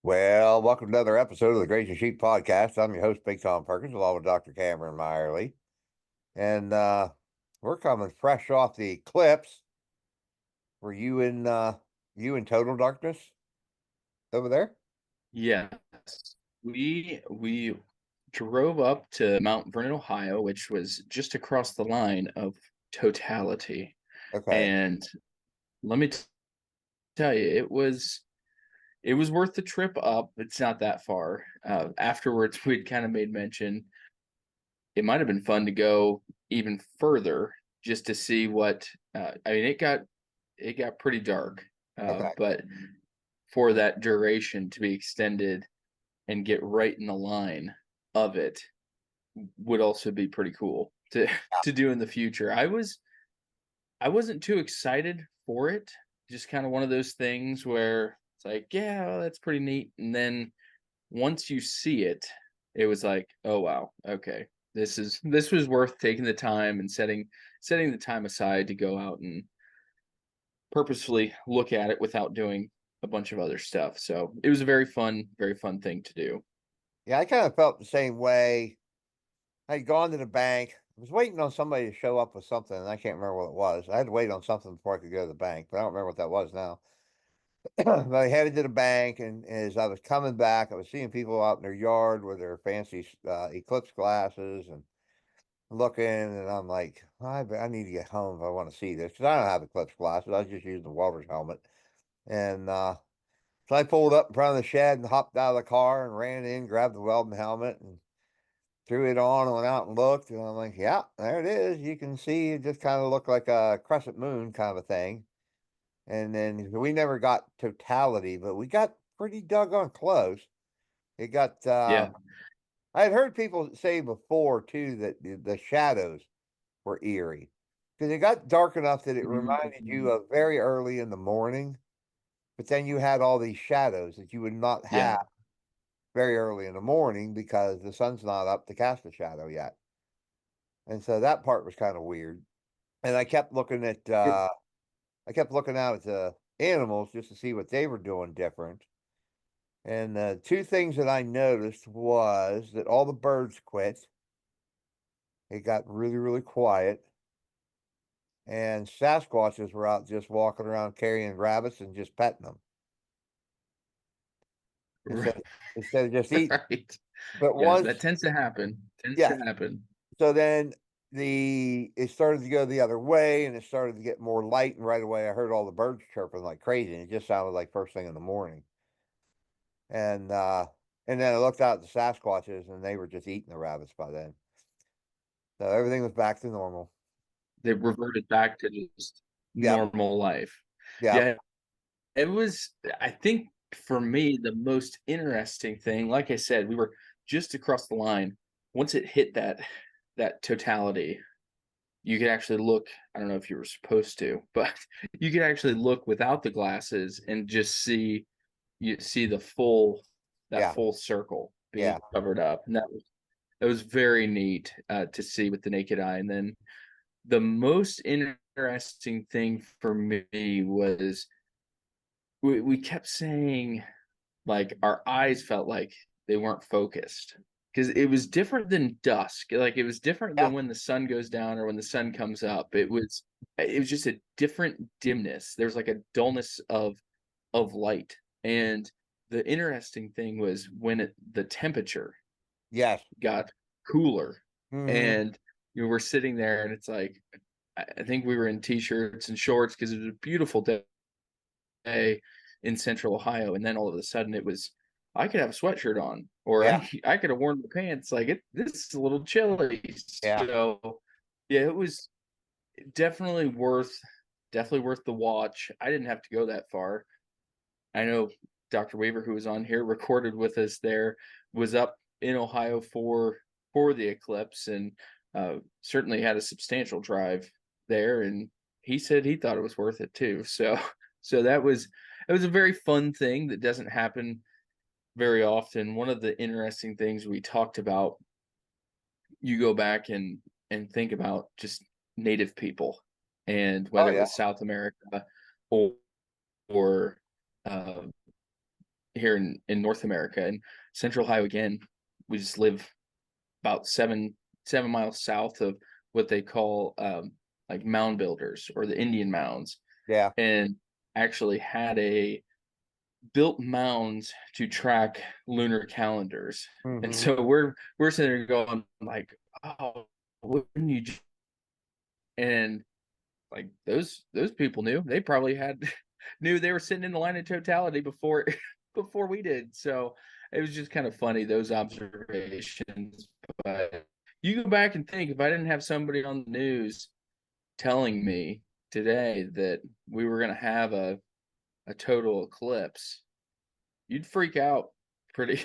Well, welcome to another episode of the Grazing Sheep Podcast. I'm your host, Big Tom Perkins, along with Dr. Cameron Meyerly. And we're coming fresh off the Eclipse. Were you in total darkness over there? Yes. We drove up to Mount Vernon, Ohio, which was just across the line of totality. Okay. And let me tell you, it was worth the trip up. It's not that far. Afterwards, we'd kind of made mention it might have been fun to go even further just to see what I mean, it got pretty dark. Okay. But for that duration to be extended and get right in the line of it would also be pretty cool to to do in the future. I wasn't too excited for it. Just kind of one of those things where it's like, yeah, well, that's pretty neat. And then once you see it, it was like, oh wow, okay. This was worth taking the time and setting the time aside to go out and purposefully look at it without doing a bunch of other stuff. So it was a very fun thing to do. Yeah, I kind of felt the same way. I had gone to the bank. I was waiting on somebody to show up with something, and I can't remember what it was. I had to wait on something before I could go to the bank, but I don't remember what that was now. But I headed to the bank, and as I was coming back, I was seeing people out in their yard with their fancy Eclipse glasses and looking, and I'm like, I need to get home if I want to see this because I don't have Eclipse glasses. I was just using the welder's helmet. And so I pulled up in front of the shed and hopped out of the car and ran in, grabbed the welding helmet and threw it on and went out and looked. And I'm like, yeah, there it is. You can see it just kind of looked like a crescent moon kind of a thing. And then we never got totality, but we got pretty doggone close. It got, Yeah. I had heard people say before too that the shadows were eerie because it got dark enough that it reminded you Mhm. of very early in the morning, but then you had all these shadows that you would not Yeah. have very early in the morning because the sun's not up to cast a shadow yet. And so that part was kind of weird. And It I kept looking out at the animals just to see what they were doing different. And two things that I noticed was that all the birds quit. It got really, really quiet. And Sasquatches were out just walking around carrying rabbits and just petting them instead instead of just eating. right. But Yeah, that once, tends to happen. Tends to yes. happen. So then it started to go the other way and it started to get more light, and right away I heard all the birds chirping like crazy, and it just sounded like first thing in the morning. And and then I looked out at the Sasquatches and they were just eating the rabbits by then. So everything was back to normal. They reverted back to just Yep. normal life. Yep. Yeah, it was, I think for me, the most interesting thing, like I said, we were just across the line. Once it hit that totality, you could actually look. I don't know if you were supposed to, but you could actually look without the glasses and just see the full that Yeah. full circle being Yeah. covered up. And that was it was very neat to see with the naked eye. And then the most interesting thing for me was we kept saying like our eyes felt like they weren't focused because it was different than dusk. Like it was different Yeah. than when the sun goes down or when the sun comes up. It was just a different dimness. There's like a dullness of light. And the interesting thing was when the temperature Yes. got cooler Hmm. and we're sitting there and it's like I think we were in t-shirts and shorts because it was a beautiful day in central Ohio, and then all of a sudden it was I could have a sweatshirt on, or Yeah. I could have worn my pants. Like this is a little chilly. Yeah. So yeah, it was definitely worth the watch. I didn't have to go that far. I know Dr. Weaver, who was on here, recorded with us there, was up in Ohio for the eclipse, and certainly had a substantial drive there. And he said he thought it was worth it too. So, so it was a very fun thing that doesn't happen very often. One of the interesting things we talked about, you go back and think about just native people, and Oh whether it yeah. was South America or or uh, here in North America. And Central Ohio, again, we just live about 7 miles south of what they call like mound builders or the Indian mounds, Yeah. and actually had a built mounds to track lunar calendars. And Hmm. so we're sitting there going like, oh, wouldn't you? And like those people knew, they probably had knew they were sitting in the line of totality before before we did. So it was just kind of funny, those observations. But you go back and think, if I didn't have somebody on the news telling me today that we were going to have a total eclipse, you'd freak out pretty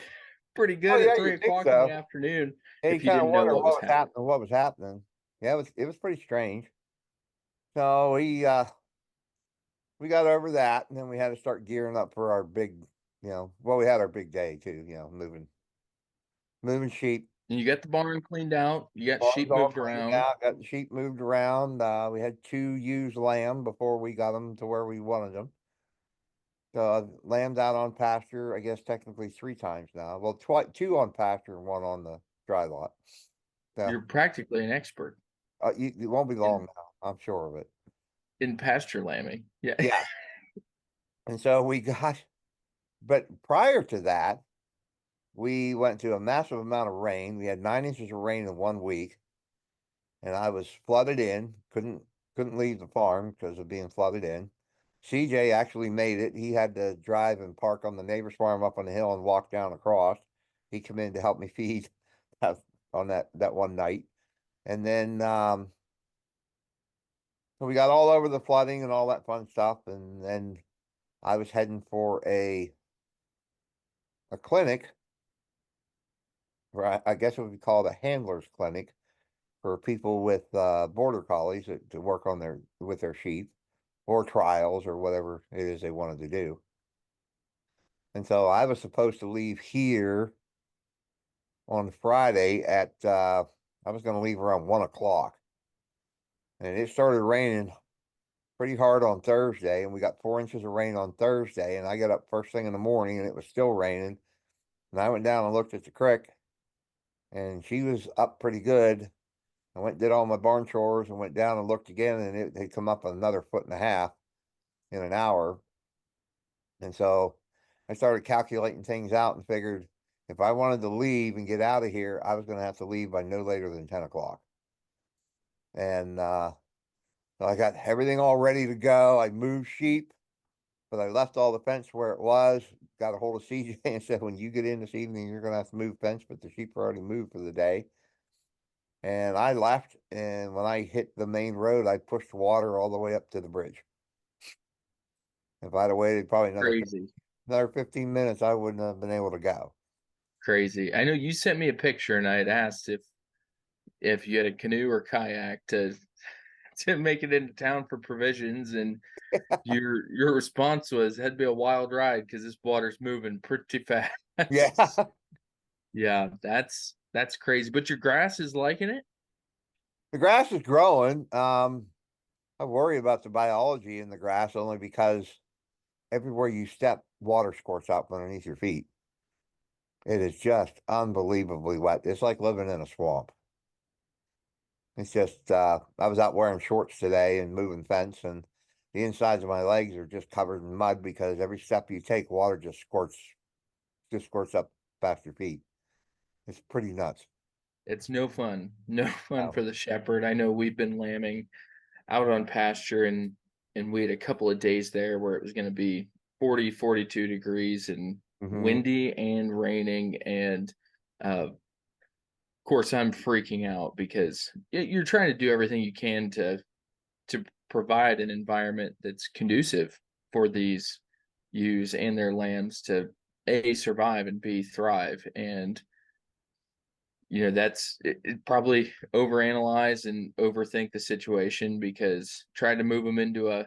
pretty Oh good yeah, at you three think o'clock in the so? afternoon Yeah, you if you kind of didn't know wonder what was what was happening. happening. What was happening? Yeah, it was pretty strange. So we got over that, and then we had to start gearing up for our big, well, we had our big day too. Moving sheep. And you got the barn cleaned out, you got Barns sheep all moved cleaned around. out. Got the sheep moved around. We had two ewes lamb before we got them to where we wanted them. Lambs out on pasture, I guess technically three times now. Well, two on pasture and one on the dry lot. So You're practically an expert it won't be in long now. I'm sure of it. pasture lambing. Yeah. Yeah. And so but prior to that, we went to a massive amount of rain. We had 9 inches of rain in 1 week, and I was flooded in. Couldn't leave the farm because of being flooded in. CJ actually made it. He had to drive and park on the neighbor's farm up on the hill and walk down across. He came in to help me feed on that one night. And then so we got all over the flooding and all that fun stuff. And then I was heading for a clinic, or I guess it would be called a handler's clinic for people with border collies to work on with their sheep or trials or whatever it is they wanted to do. And so I was supposed to leave here on Friday I was going to leave around 1 o'clock, and it started raining pretty hard on Thursday, and we got 4 inches of rain on Thursday. And I got up first thing in the morning, and it was still raining. And I went down and looked at the creek, and she was up pretty good. I went and did all my barn chores and went down and looked again, and it had come up another 1.5 feet in an hour. And so I started calculating things out and figured if I wanted to leave and get out of here, I was going to have to leave by no later than 10 o'clock. And so I got everything all ready to go. I moved sheep, but I left all the fence where it was. Got a hold of CJ and said, when you get in this evening, you're going to have to move fence, but the sheep are already moved for the day. And I left. And when I hit the main road, I pushed water all the way up to the bridge. If I'd have waited probably Crazy. another 15 minutes, I wouldn't have been able to go. Crazy. I know you sent me a picture and I had asked if you had a canoe or kayak to make it into town for provisions, and your response was had to be a wild ride because this water's moving pretty fast. Yeah. Yeah, that's crazy. But your grass is liking it? The grass is growing. I worry about the biology in the grass only because everywhere you step, water squirts out from underneath your feet. It is just unbelievably wet. It's like living in a swamp. It's just, I was out wearing shorts today and moving fence, and the insides of my legs are just covered in mud because every step you take, water just squirts up past your feet. It's pretty nuts. It's no fun. No fun Oh. for the shepherd. I know we've been lambing out on pasture, and we had a couple of days there where it was going to be 40, 42 degrees and Hmm. windy and raining. And of course I'm freaking out because you're trying to do everything you can to provide an environment that's conducive for these ewes and their lambs to A, survive, and B, thrive. And that's it, probably overanalyze and overthink the situation, because trying to move them into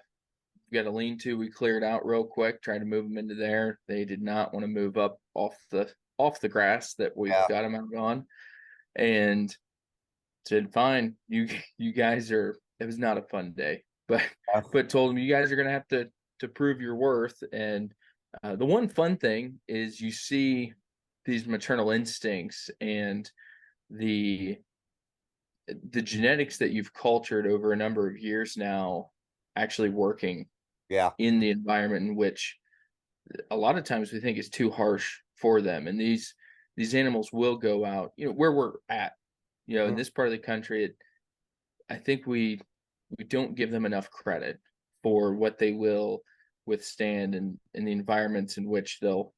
we got a lean to, we cleared out real quick, tried to move them into there. They did not want to move up off the grass that we've Yeah. got them out on, and said, fine, you guys are, it was not a fun day, but told them, you guys are gonna have to prove your worth. And The one fun thing is you see these maternal instincts and the the genetics that you've cultured over a number of years now actually working Yeah. in the environment in which a lot of times we think is too harsh for them. And these animals will go out, where we're at, in Mm, this part of the country. I think we don't give them enough credit for what they will withstand in the environments in which they'll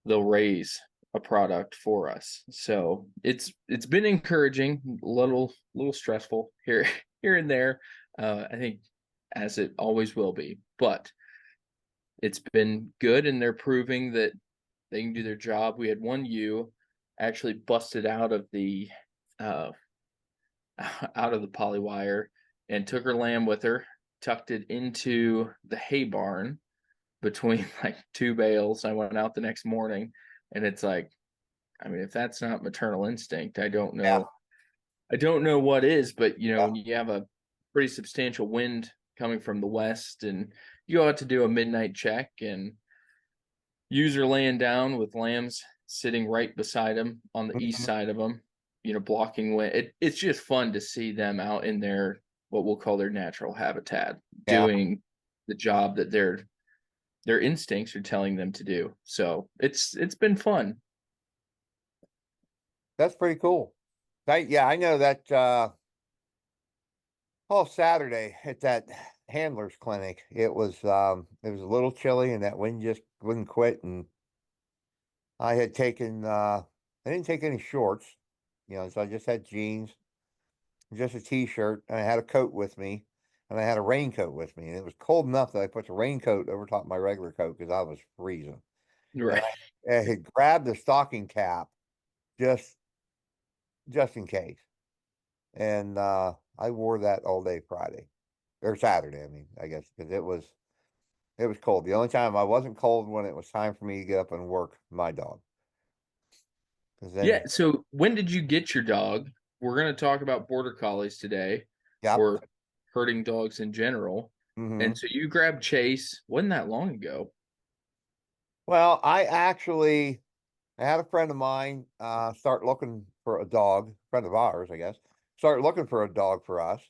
raise a product for us. So it's been encouraging, little stressful here here and there. I think as it always will be, but it's been good, and they're proving that they can do their job. We had one ewe actually busted uh, out of the poly wire and took her lamb with her, tucked it into the hay barn between like two bales. I went out the next morning, and it's like, I mean, if that's not maternal instinct, I don't yeah. know. I don't know what is. But Yeah. when you have a pretty substantial wind coming from the west, and you go out to do a midnight check, and user laying down with lambs sitting right beside him on the east Mhm. side of him, blocking wind. It's just fun to see them out in their what we'll call their natural habitat, Yeah. doing the job that their instincts are telling them to do. So it's been fun. That's pretty cool. Yeah, I know that Saturday at that handler's clinic, it was a little chilly and that wind just wouldn't quit. And I had taken I didn't take any shorts, so I just had jeans, just a t-shirt, and I had a coat with me, and I had a raincoat with me. And it was cold enough that I put the raincoat over top of my regular coat because I was freezing. And Right. I had grabbed the stocking cap just just in case. And I wore that all day Friday. Or Saturday, I mean, I guess, because it was cold. The only time I wasn't cold when it was time for me to get up and work my dog. Because Yeah. then, So when did you get your dog? We're going to talk about border collies today, yep. or herding dogs in general. And Hmm. so you grabbed Chase. Wasn't that long ago? Well, I had a friend of mine start looking for a dog, friend of ours, I guess, start looking for a dog for us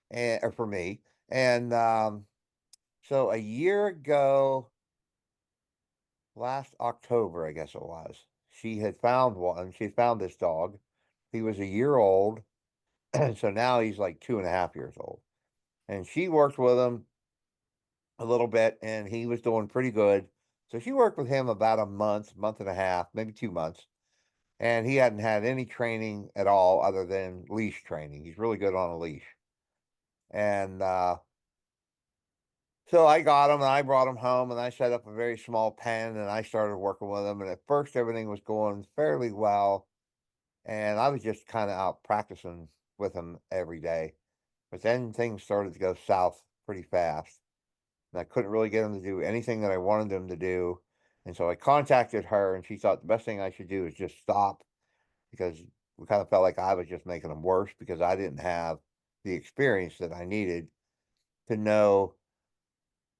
and or for me. And so a year ago, last October, I guess it was, she had found one. She found this dog. He was a year old. So now he's like 2.5 years old. And she worked with him a little bit, and he was doing pretty good. So she worked with him about a month, month and a half, maybe 2 months. And he hadn't had any training at all other than leash training. He's really good on a leash. And so I got him and I brought him home and I set up a very small pen and I started working with him. And at first, everything was going fairly well. And I was just kind of out practicing with him every day. But then things started to go south pretty fast. And I couldn't really get him to do anything that I wanted him to do. And so I contacted her, and she thought the best thing I should do is just stop because we kind of felt like I was just making him worse because I didn't have the experience that I needed to know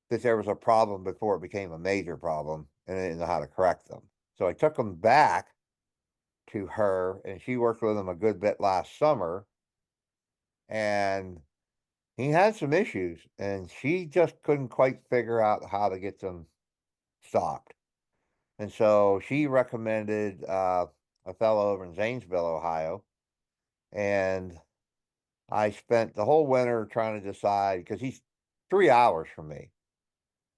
that there was a problem before it became a major problem, and I didn't know how to correct them. So I took him back to her, and she worked with him a good bit last summer, and he had some issues, and she just couldn't quite figure out how to get them stopped. And so she recommended a fellow over in Zanesville, Ohio, and I spent the whole winter trying to decide because he's 3 hours from me.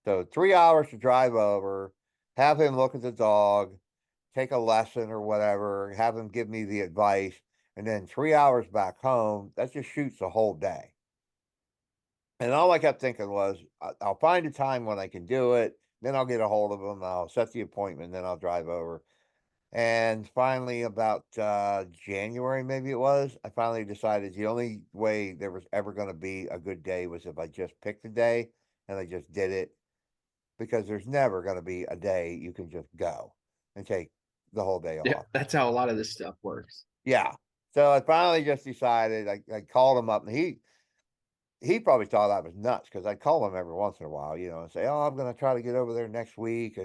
So 3 hours to drive over, have him look at the dog, take a lesson or whatever, have him give me the advice, and then 3 hours back home. That just shoots a whole day. And all I kept thinking was, I'll find a time when I can do it. Then I'll get a hold of him. I'll set the appointment. Then I'll drive over. And finally, about January, maybe it was, I finally decided the only way there was ever going to be a good day was if I just picked a day and I just did it because there's never going to be a day you can just go and take the whole day Yeah, off. that's how a lot of this stuff works. Yeah. So I finally just decided, I called him up and he probably thought I was nuts because I'd call him every once in a while, you know, and say, "Oh, I'm gonna try to get over there next week,"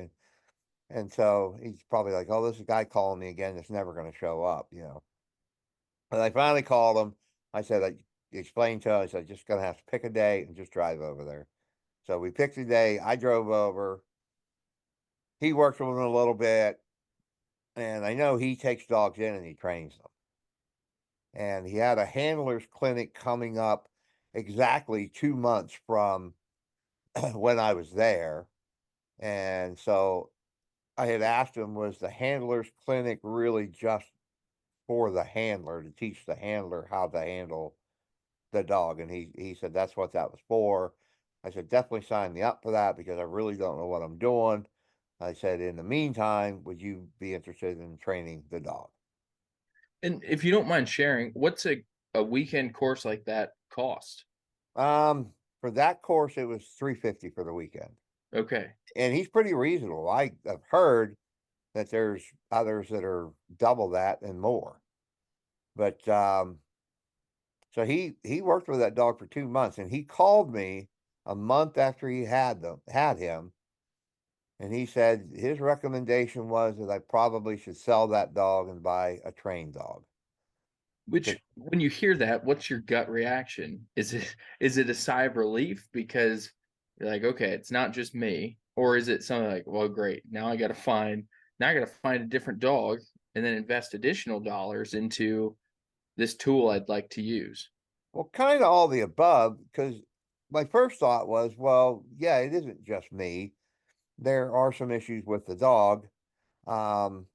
and so he's probably like, "Oh, this is a guy calling me again that's never gonna show up," you know. But I finally called him. I said, I explained to him, I said, "Just gonna have to pick a day and just drive over there." So we picked a day. I drove over. He worked with him a little bit, and I know he takes dogs in and he trains them. And he had a handler's clinic coming up exactly 2 months from when I was there. And so I had asked him, was the handler's clinic really just for the handler to teach the handler how to handle the dog? And he said that's what that was for. I said, definitely sign me up for that because I really don't know what I'm doing. I said, in the meantime, would you be interested in training the dog? And if you don't mind sharing, what's a weekend course like that cost? For that course, it was 350 for the weekend. Okay. And he's pretty reasonable. I've heard that there's others that are double that and more. But so he worked with that dog for 2 months, and he called me a month after he had him, and he said his recommendation was that I probably should sell that dog and buy a trained dog. Which when you hear that, what's your gut reaction? Is it a sigh of relief because you're like, okay, it's not just me, or is it something like, well, great, now I got to find a different dog and then invest additional dollars into this tool I'd like to use. Well, kind of all the above, because my first thought was, well, yeah, it isn't just me. There are some issues with the dog. Um,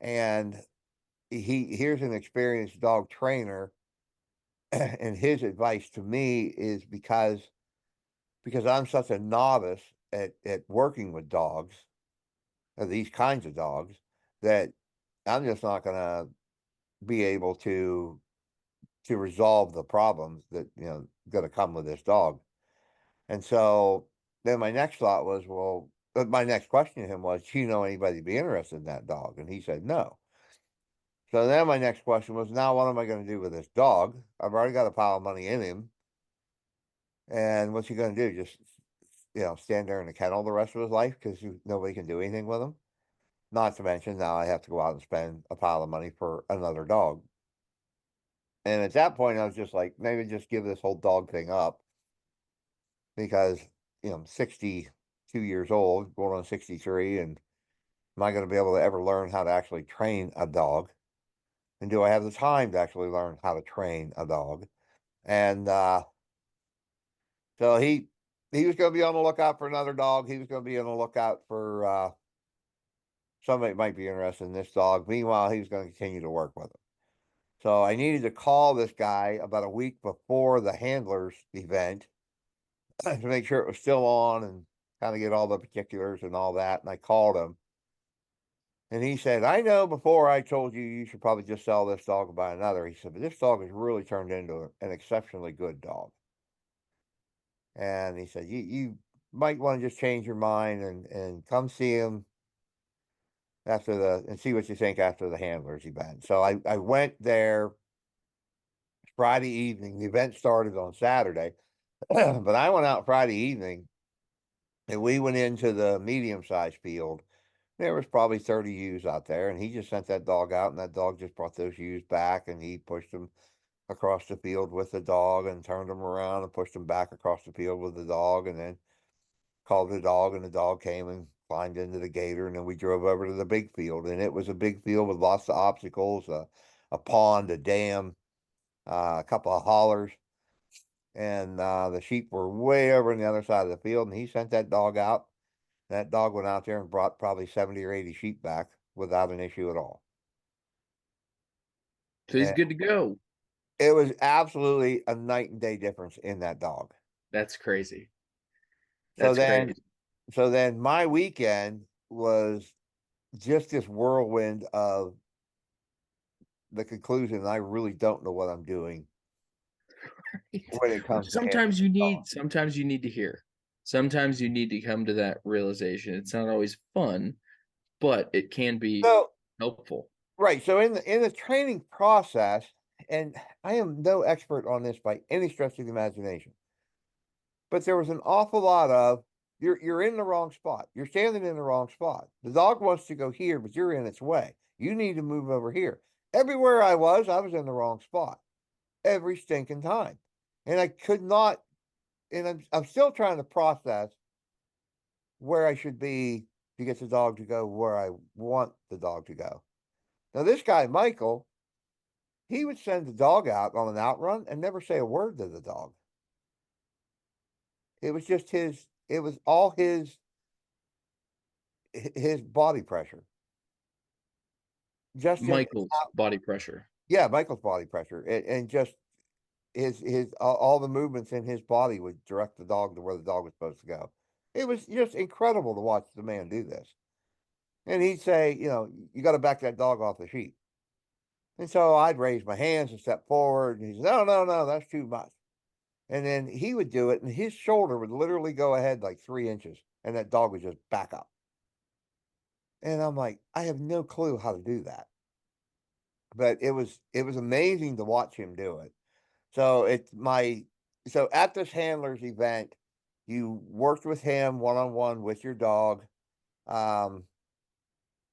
and here's an experienced dog trainer, and his advice to me is because I'm such a novice at working with dogs, these kinds of dogs, that I'm just not gonna be able to resolve the problems that, you know, gonna come with this dog. And so then my next thought was, well, my next question to him was, do you know anybody be interested in that dog? And he said no. So then my next question was, now what am I going to do with this dog? I've already got a pile of money in him. And what's he going to do? Just, you know, stand there in the kennel the rest of his life because nobody can do anything with him? Not to mention now I have to go out and spend a pile of money for another dog. And at that point, I was just like, maybe just give this whole dog thing up because, you know, I'm 62 years old, going on 63, and am I going to be able to ever learn how to actually train a dog? And do I have the time to actually learn how to train a dog? And so he was going to be on the lookout for another dog. He was going to be on the lookout for somebody that might be interested in this dog. Meanwhile, he was going to continue to work with him. So I needed to call this guy about a week before the handlers event to make sure it was still on and kind of get all the particulars and all that. And I called him, and he said, "I know before I told you you should probably just sell this dog and buy another." He said, "But this dog has really turned into an exceptionally good dog." And he said, "You might want to just change your mind and come see him after the and see what you think after the handlers event." So I went there Friday evening. The event started on Saturday, but I went out Friday evening and we went into the medium sized field. There was probably 30 ewes out there, and he just sent that dog out, and that dog just brought those ewes back, and he pushed them across the field with the dog and turned them around and pushed them back across the field with the dog, and then called the dog, and the dog came and climbed into the gator, and then we drove over to the big field, and it was a big field with lots of obstacles, a pond, a dam, a couple of hollers, and the sheep were way over on the other side of the field, and he sent that dog out. That dog went out there and brought probably 70 or 80 sheep back without an issue at all. So he's And good to go. it was absolutely a night and day difference in that dog. That's crazy. So That's then crazy. so then my weekend was just this whirlwind of the conclusion I really don't know what I'm doing when it Which comes to handling this dog. sometimes you need to hear. Sometimes you need to come to that realization. It's not always fun, but it can be So helpful. right, so in the training process, and I am no expert on this by any stretch of the imagination. but there was an awful lot of you're in the wrong spot. You're standing in the wrong spot. The dog wants to go here, but you're in its way. You need to move over here. Everywhere I was in the wrong spot every stinking time. And I could not, and I'm still trying to process where I should be to get the dog to go where I want the dog to go. Now, this guy, Michael, he would send the dog out on an outrun and never say a word to the dog. It was just it was all his body pressure. Just in, Michael's body pressure. yeah, Michael's body pressure and just his all the movements in his body would direct the dog to where the dog was supposed to go. It was just incredible to watch the man do this. And he'd say, you got to back that dog off the sheet. And so I'd raise my hands and step forward. And he said, no, no, no, that's too much. And then he would do it, and his shoulder would literally go ahead like 3 inches, and that dog would just back up. And I'm like, I have no clue how to do that. But it was amazing to watch him do it. So so at this handlers event, you worked with him one on one with your dog. Um,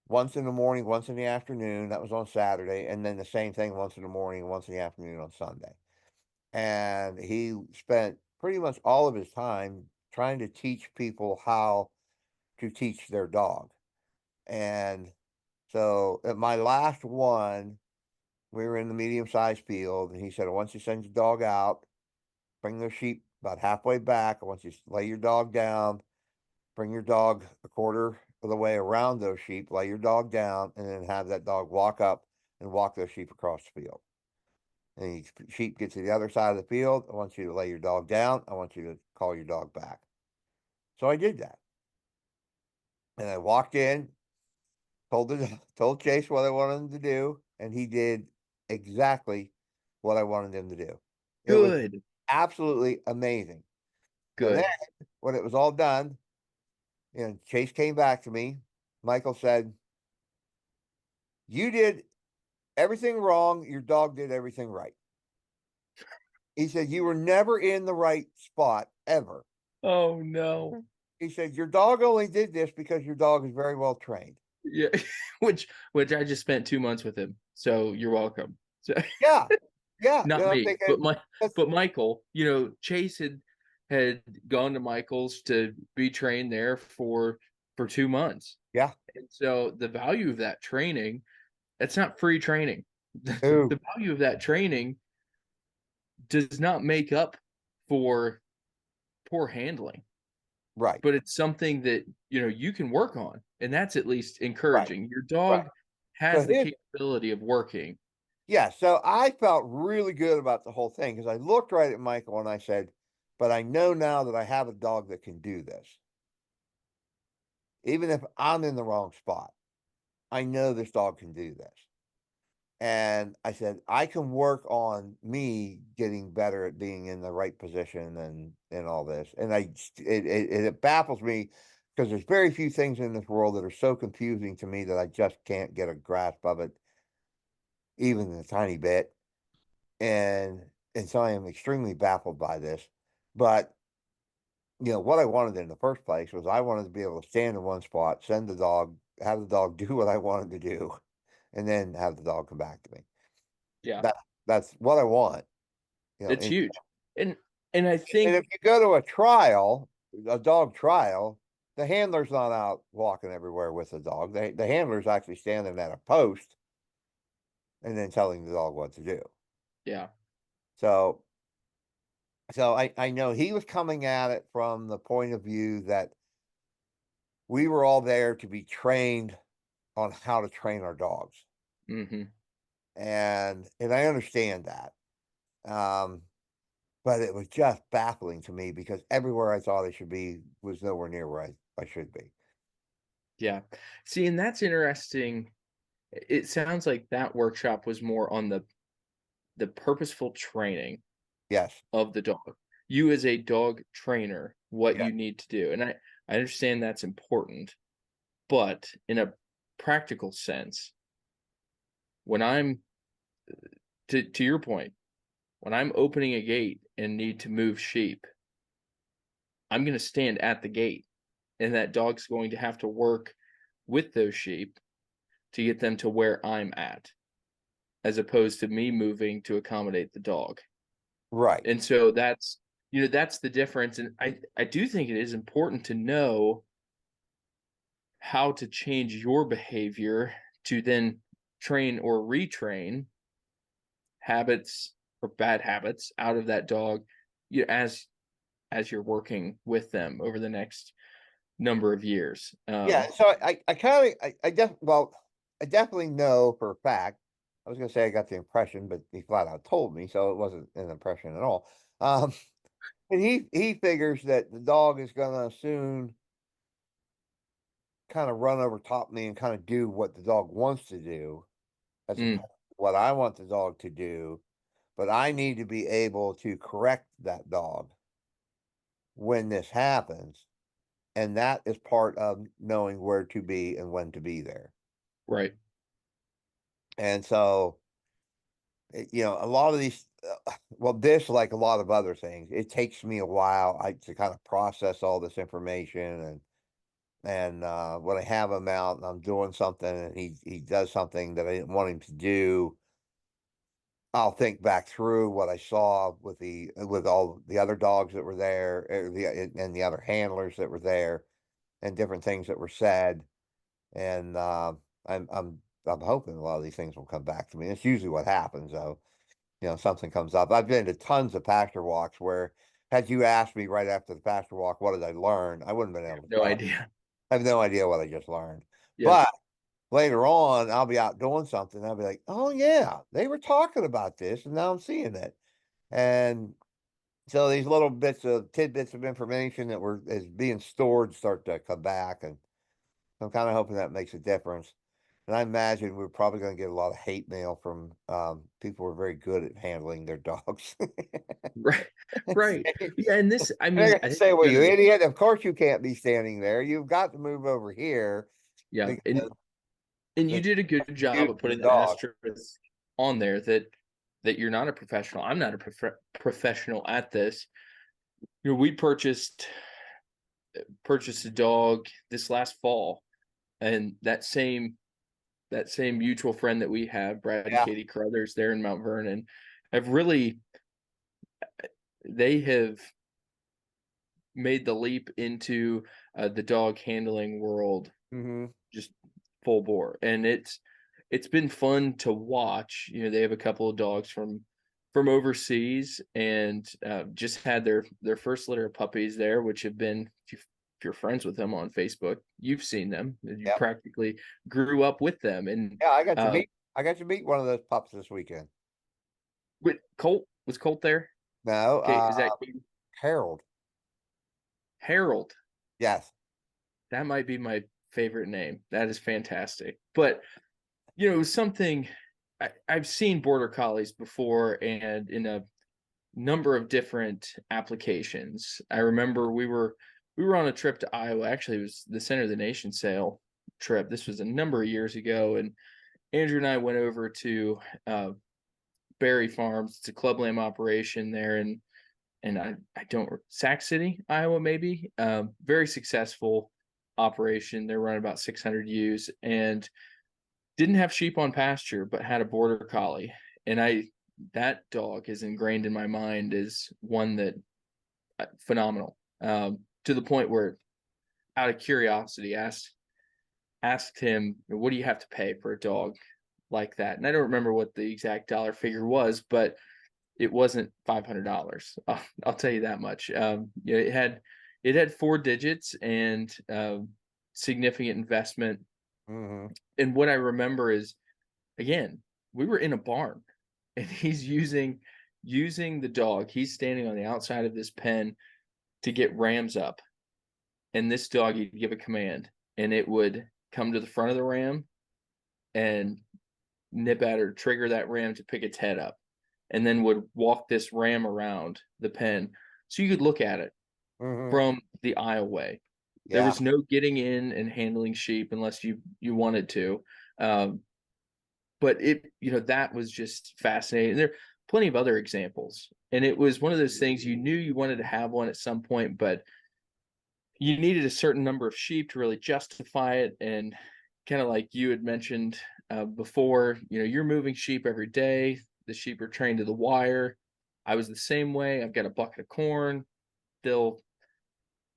once in the morning, once in the afternoon. That was on Saturday, and then the same thing once in the morning, once in the afternoon on Sunday. And he spent pretty much all of his time trying to teach people how to teach their dog. And so at my last one, we were in the medium-sized field, and he said, once you send your dog out, bring the sheep about halfway back. I want you to lay your dog down, bring your dog a quarter of the way around those sheep, lay your dog down, and then have that dog walk up and walk those sheep across the field. And the sheep get to the other side of the field. I want you to lay your dog down. I want you to call your dog back. So I did that. And I walked in, told Chase what I wanted him to do, and he did exactly what I wanted him to do. It was Good. absolutely amazing. So then, Good. when it was all done, Chase came back to me. Michael said, you did everything wrong. Your dog did everything right. He said, you were never in the right spot ever. Oh no. He said, your dog only did this because your dog is very well trained. Yeah. which I just spent 2 months with him. So you're welcome. So Yeah. Yeah. not I'm me, thinking, that's, but Michael, Chase had gone to Michael's to be trained there for 2 months. yeah. And so the value of that training, it's not free training. Ooh, The value of that training does not make up for poor handling, right. but it's something that you can work on, and that's at least Right. encouraging. Your Right. dog So has the his, capability of working. yeah. So I felt really good about the whole thing because I looked right at Michael and I said, but I know now that I have a dog that can do this. Even if I'm in the wrong spot, I know this dog can do this. And I said, I can work on me getting better at being in the right position and all this. And it baffles me because there's very few things in this world that are so confusing to me that I just can't get a grasp of it, even a tiny bit. And so I am extremely baffled by this. But what I wanted in the first place was I wanted to be able to stand in one spot, send the dog, have the dog do what I wanted to do, and then have the dog come back to me. Yeah, That that's what I want, it's and huge. And I and think, if you go to a dog trial, the handler's not out walking everywhere with the dog. The handler's actually standing at a post and then telling the dog what to do. yeah. So I know he was coming at it from the point of view that we were all there to be trained on how to train our dogs. Hmm. And I understand that. Um, but it was just baffling to me because everywhere I thought I should be was nowhere near where I should be. Yeah. See, and that's interesting. It sounds like that workshop was more on the purposeful training Yes. of the dog. You as a dog trainer, what Yeah. you need to do. And I understand that's important, but in a practical sense, when I'm to your point, when I'm opening a gate and need to move sheep, I'm going to stand at the gate, and that dog's going to have to work with those sheep to get them to where I'm at, as opposed to me moving to accommodate the dog. Right. And so that's, that's the difference. And I do think it is important to know how to change your behavior to then train or retrain habits or bad habits out of that dog, as you're working with them over the next number of years. Yeah, so I kind of I definitely know for a fact. I was gonna say I got the impression, but he flat out told me, so it wasn't an impression at all. Um, and he figures that the dog is gonna soon kind of run over top of me and kind of do what the dog wants to do, as opposed Mm, to what I want the dog to do. But I need to be able to correct that dog when this happens, and that is part of knowing where to be and when to be there. right. And so, a lot of these, well, this, like a lot of other things, it takes me a while to kind of process all this information. And when I have him out and I'm doing something and he does something that I didn't want him to do, I'll think back through what I saw with all the other dogs that were there, and the other handlers that were there, and different things that were said. And I'm I'm I'm hoping a lot of these things will come back to me. It's usually what happens, though. Something comes up. I've been to tons of pasture walks where, had you asked me right after the pasture walk, what did I learn? I wouldn't have been able to No tell. idea. I have no idea what I just learned. Yep. But later on, I'll be out doing something. I'll be like, oh, yeah, they were talking about this, and now I'm seeing it. And so these little bits of tidbits of information that were is being stored start to come back. And I'm kind of hoping that makes a difference. And I imagine we're probably going to get a lot of hate mail from people who are very good at handling their dogs. Right. Right. Say- Yeah. And this, I They're mean, going I to think say, well, kind you of, idiot. Of course you can't be standing there. You've got to move over here yeah. because And you it's did a good job of confusing the putting the dog. asterisk on there that you're not a professional. I'm not a professional at this. We purchased a dog this last fall, and that same mutual friend that we have, Brad and Yeah. Katie Carruthers, there in Mount Vernon, have really they have made the leap into the dog handling world Hmm. just full bore, and it's been fun to watch. They have a couple of dogs from overseas, and just had their first litter of puppies there, which have been, if you're friends with them on Facebook, you've seen them. You Yep. practically grew up with them, and Yeah. uh, I got to meet one of those pups this weekend. Colt, was Colt there? No, Okay, is that Harold. Harold? Yes. That might be my favorite name. That is fantastic. But it was something I've seen border collies before, and in a number of different applications. I remember we were on a trip to Iowa. Actually, it was the Center of the Nation sale trip. This was a number of years ago, and Andrew and I went over to Berry Farms. It's a club lamb operation there, and I don't, Sac City, Iowa, maybe. Very successful operation. They're running about 600 ewes, and didn't have sheep on pasture, but had a border collie. And that dog is ingrained in my mind as one that phenomenal. To the point where, out of curiosity, asked him, "What do you have to pay for a dog like that?" And I don't remember what the exact dollar figure was, but it wasn't $500. I'll tell you that much. It had four digits, and significant investment. Hmm. And what I remember is, again, we were in a barn, and he's using the dog. He's standing on the outside of this pen to get rams up, and this dog, he'd give a command, and it would come to the front of the ram and nip at or trigger that ram to pick its head up, and then would walk this ram around the pen so you could look at it Hmm. from the aisle away. There Yeah. was no getting in and handling sheep unless you wanted to. Um, but that was just fascinating. There are plenty of other examples, and it was one of those things, you knew you wanted to have one at some point, but you needed a certain number of sheep to really justify it, and kind of like you had mentioned before, you're moving sheep every day. The sheep are trained to the wire. I was the same way. I've got a bucket of corn. They'll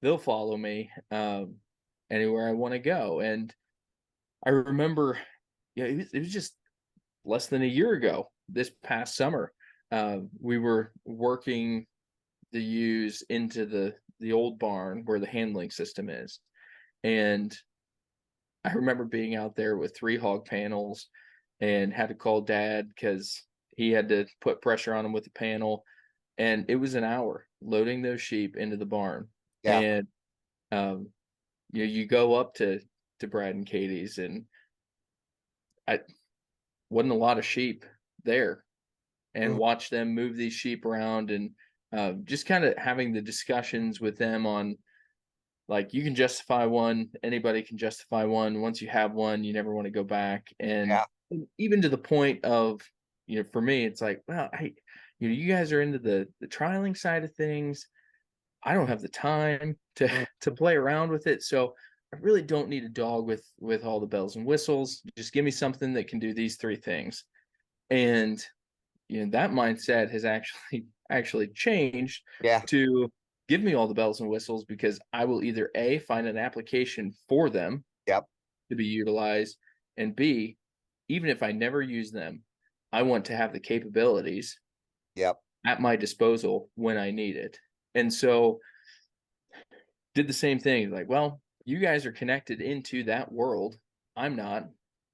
they'll follow me anywhere I want to go. And I remember, yeah, it was just less than a year ago, this past summer. We were working the ewes into the old barn where the handling system is, and I remember being out there with 3 hog panels and had to call dad because he had to put pressure on him with the panel, and it was an hour loading those sheep into the barn. Yeah. And you go up to Brad and Katie's, and I wasn't a lot of sheep there, and Mhm. watch them move these sheep around, and just kind of having the discussions with them on, like, you can justify one, anybody can justify one. Once you have one, you never want to go back. And Yeah. even to the point of, for me, it's like, well, you guys are into the trialing side of things. I don't have the time to Mhm. to play around with it. So I really don't need a dog with all the bells and whistles. Just give me something that can do these 3 things. And that mindset has actually changed Yeah. to give me all the bells and whistles, because I will either A, find an application for them Yep. to be utilized, and B, even if I never use them, I want to have the capabilities Yep. at my disposal when I need it. And so did the same thing. Like, well, you guys are connected into that world. I'm not.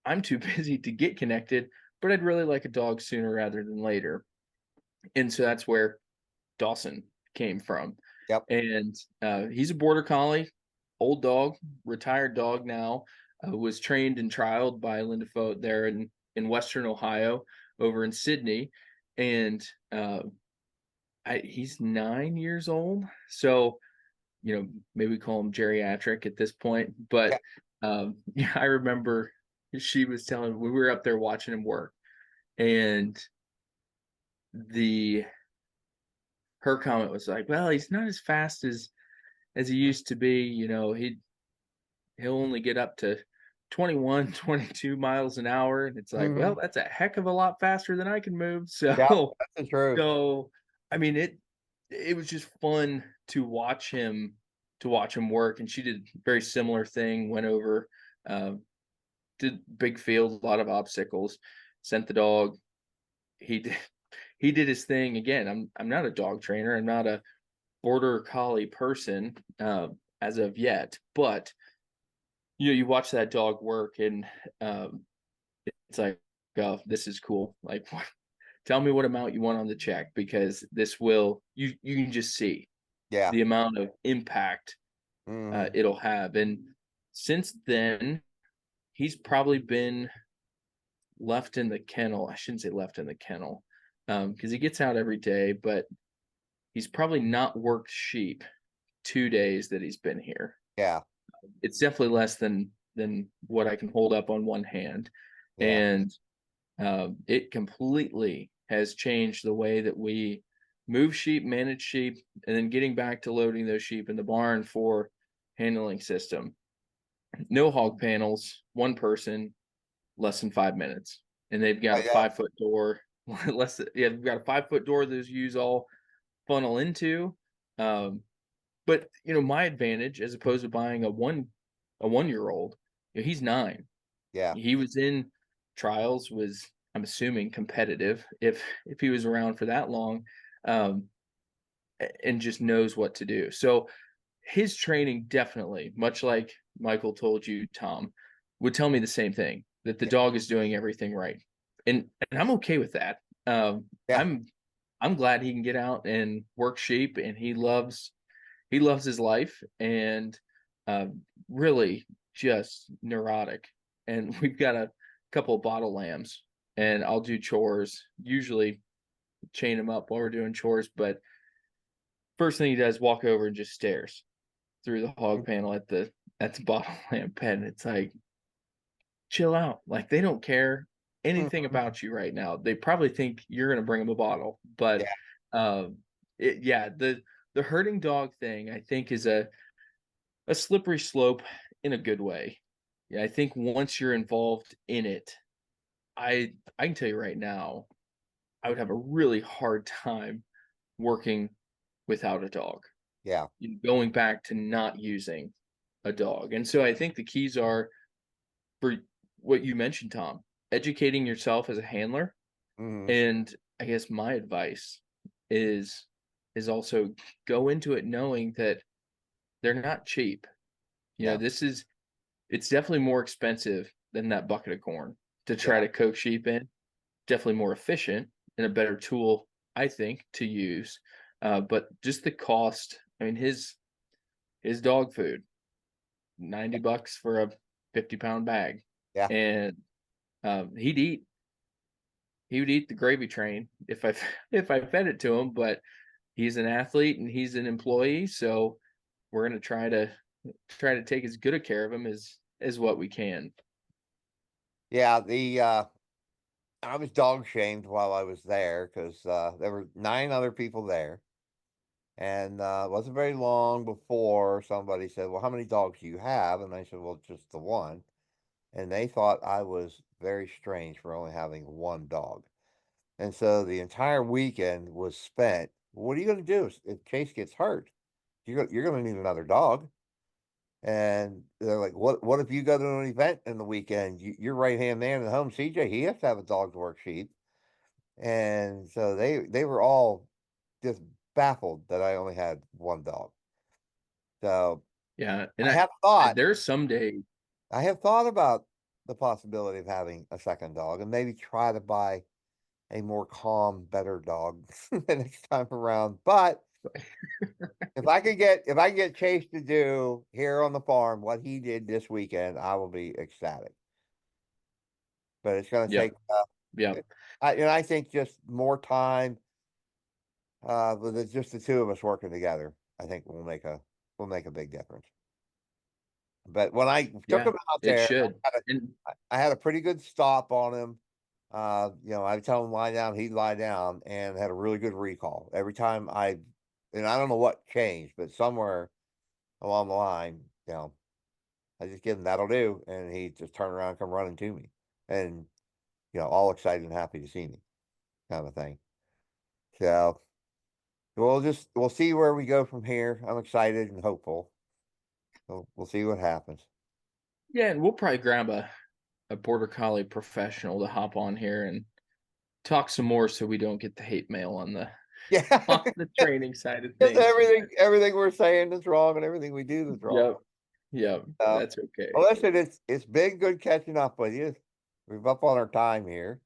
I'm too busy to get connected, but I'd really like a dog sooner rather than later. And so that's where Dawson came from. Yep. And he's a border collie, old dog, retired dog now. Was trained and trialed by Linda Fote there in Western Ohio, over in Sydney. And he's 9 years old. So, maybe call him geriatric at this point. Yeah. But yeah, I remember she was telling, we were up there watching him work, and the her comment was like, well, he's not as fast as he used to be. He'll only get up to 21, 22 miles an hour. And it's like, well, Mhm. that's a heck of a lot faster than I can move. Yep. So, That's the truth. so I mean, it was just fun to watch him work. And she did very similar thing, went over, uh, did big field, a lot of obstacles, sent the dog. He did, he did his thing again. I'm not a dog trainer. I'm not a border collie person as of yet, but you watch that dog work, and it's like, oh, this is cool. Like, tell me what amount you want on the check, because this will, you can just see Yeah. the amount of impact Mhm. it'll have. And since then, he's probably been left in the kennel. I shouldn't say left in the kennel, because he gets out every day, but he's probably not worked sheep 2 days that he's been here. Yeah. It's definitely less than what I can hold up on one hand. Yeah. And it completely has changed the way that we move sheep, manage sheep, and then getting back to loading those sheep in the barn for handling system. No hog panels, one person, less than 5 minutes, and they've got Oh, a yeah. 5 foot door. Yeah, we've got a 5 foot door those use all funnel into. Um, but my advantage, as opposed to buying a 1 year old, he's 9. Yeah. He was in trials, was, I'm assuming, competitive, if he was around for that long, um, and just knows what to do. So his training definitely, much like Michael told you, Tom, would tell me the same thing, that the Yeah. dog is doing everything right. And I'm okay with that. Yeah. I'm glad he can get out and work sheep, and he loves his life, and uh, really just neurotic. And we've got a couple of bottle lambs, and I'll do chores, usually chain him up while we're doing chores. But first thing he does, walk over and just stares through the hog panel at the bottle lamb pen. It's like, chill out. Like, they don't care anything Mhm. about you right now. They probably think you're going to bring them a bottle. But Yeah. yeah, the herding dog thing, I think, is a slippery slope in a good way. Yeah, I think once you're involved in it, I can tell you right now, I would have a really hard time working without a dog. Yeah. Going back to not using a dog. And so I think the keys are for what you mentioned, Tom, educating yourself as a handler. Mhm. And I guess my advice is also go into it knowing that they're not cheap. Yeah. This is it's definitely more expensive than that bucket of corn to Yeah. try to coax sheep in. Definitely more efficient and a better tool, I think, to use. But just the cost. I mean, his dog food, $90 for a 50-pound bag, Yeah. and he'd eat. He would eat the gravy train if I if I fed it to him. But he's an athlete and he's an employee, so we're gonna try to take as good a care of him as what we can. Yeah. I was dog shamed while I was there because there were 9 other people there. And it wasn't very long before somebody said, "Well, how many dogs do you have?" And I said, "Well, just the one." And they thought I was very strange for only having one dog. And so the entire weekend was spent. What are you going to do if Chase gets hurt? You're going to need another dog. And they're like, What if you go to an event in the weekend? Your right hand man at home, CJ, he has to have a dog to work sheep." And so they were all just baffled that I only had one dog. So Yeah, and I have thought there's some days. I have thought about the possibility of having a second dog and maybe try to buy a more calm, better dog the next time around. But if I can get Chase to do here on the farm what he did this weekend, I will be ecstatic. But it's going to take, Yep, yep. I think just more time with just the two of us working together. I think will make a big difference. But when I took Yeah, him out it there, should. And I had a pretty good stop on him. I tell him lie down, he'd lie down, and had a really good recall. Every time and I don't know what changed, but somewhere along the line, I just give him that'll do, and he just turn around and come running to me, and all excited and happy to see me, kind of thing. So we'll see where we go from here. I'm excited and hopeful. So we'll see what happens. yeah, and we'll probably grab a border collie professional to hop on here and talk some more so we don't get the hate mail on the Yeah, on the training side of because things. everything we're saying is wrong, and everything we do is wrong. Yep. Yep. That's Well, okay. listen, it's been good catching up with you. We're up on our time here.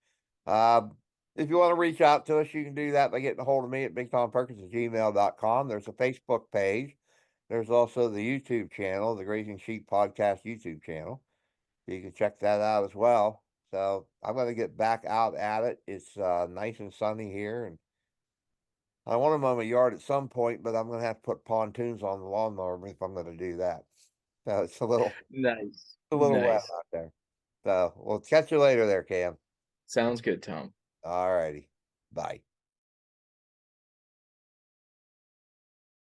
Um, if you want to reach out to us, you can do that by getting a hold of me at bigtomperkins@gmail.com. There's a Facebook page. There's also the YouTube channel, the Grazing Sheep Podcast YouTube channel. You can check that out as well. So I'm going to get back out at it. It's nice and sunny here, and I want to mow my yard at some point, but I'm going to have to put pontoons on the lawnmower if I'm going to do that. So it's Nice. a little wet Nice. out there. So we'll catch you later there, Cam. Sounds good, Tom. All righty. Bye.